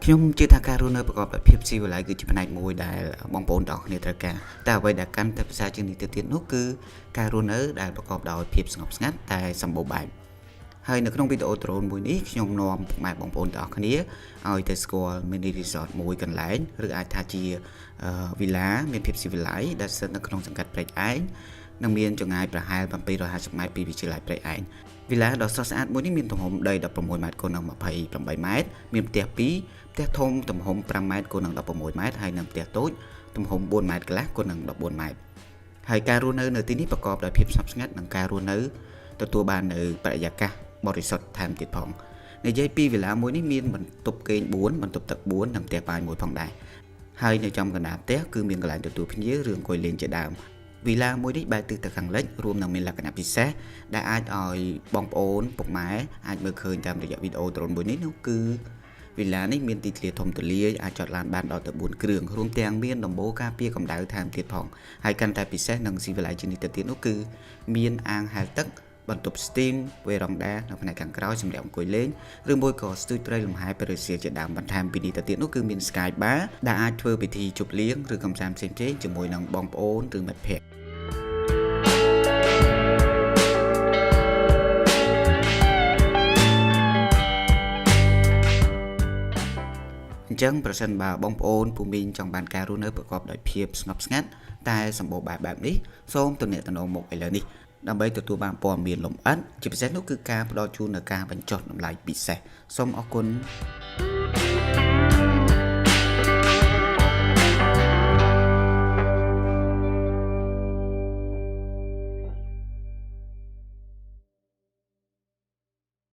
ខ្ញុំជឿថាការរស់នៅប្រកបដោយភាពស៊ីវិល័យគឺជាផ្នែកមួយដែលបងប្អូនទាំងអស់គ្នាត្រូវការតែអ្វីដែលកាន់តែពិសេសជាងនេះទៅទៀតនោះគឺការរស់នៅដែលប្រកបដោយភាពស្ងប់ស្ងាត់តែសម្បូរបែបហើយនៅក្នុងវីដេអូដ្រូនមួយនេះខ្ញុំនាំពុកម៉ែបងប្អូនទាំងអស់គ្នាឲ្យទៅស្គាល់ mini resort មួយកន្លែងឬអាចថាជា villa មានភាពស៊ីវិល័យដែលស្ថិតនៅក្នុងសង្កាត់ព្រែកឯងនិងមានចម្ងាយប្រហែល750ម៉ែត្រពីវិទ្យាល័យព្រែកឯង Villa ដ៏ស្រស់ស្អាតមួយនេះមានទំហំដី16ម៉ែត្រគុណនឹង28ម៉ែត្រមានផ្ទះ2ផ្ទះធំទំហំ5ម៉ែត្រគុណនឹង16ម៉ែត្រហើយនិងផ្ទះតូចទំហំ4ម៉ែត្រកន្លះគុណនឹង14ម៉ែត្រហើយការរស់នៅទីនេះប្រកបដោយភាពស្ងប់ស្ងាត់និងការរស់នៅទទួលបាននៅបរិយាកាសបរិសុទ្ធថែមទៀតផងនិយាយពី Villa មួយនេះមានបន្ទប់គេង4បន្ទប់ទឹក4និងផ្ទះបាយមួយផងដែរហើយនៅចំកណ្ដាលផ្ទះគឺមានកន្លែងទទួលភ្ញៀវឬអង្គុយលេងជាដើមVilla មួយនេះបែរទិសទៅខាងលិចរួមនឹងមានលក្ខណៈពិសេសដែលអាចឲ្យបងប្អូនពុកម៉ែអាចមើលឃើញតាមរយៈវីដេអូដ្រូនមួយនេះនោះគឺ Villa នេះមានទីធ្លាធំទូលាយអាចចតឡានបានដល់ទៅ4គ្រឿងរួមទាំងមានដំបូលការពារកម្ដៅថែមទៀតផងហើយកាន់តែពិសេសនឹងស៊ីវិល័យជាងនេះទៅទៀតនោះគឺមានអាងហែលទឹកបន្ទប់ steam វេរ៉ង់ដានៅផ្នែកខាងក្រោយសម្រាប់អង្គុយលេងឬមួយក៏ស្ទូចព្រៃលំហែពេលរសៀលជាដើមបន្ថែមពីនេះទៅទៀតនោះគឺមាន Sky Bar ដែលអាចធ្វើពិធីជប់លៀងឬកម្សាន្តផ្សេងៗជាមួយនឹងបងប្អូនឬមិត្តភក្តិអញ្ចឹងប្រសិនបើបងប្អូនពូមីងចង់បានការរស់នៅប្រកបដោយភាពស្ងប់ស្ងាត់តែសម្បូរបែបនេះសូមទំនាក់ទំនងមកឥឡូវនេះដើម្បីទទួលបានព័ត៌មានលម្អិតជាពិសេសនោះគឺការផ្ដល់ជូននូវការបញ្ចុះតម្លៃពិសេសសូមអរគុណ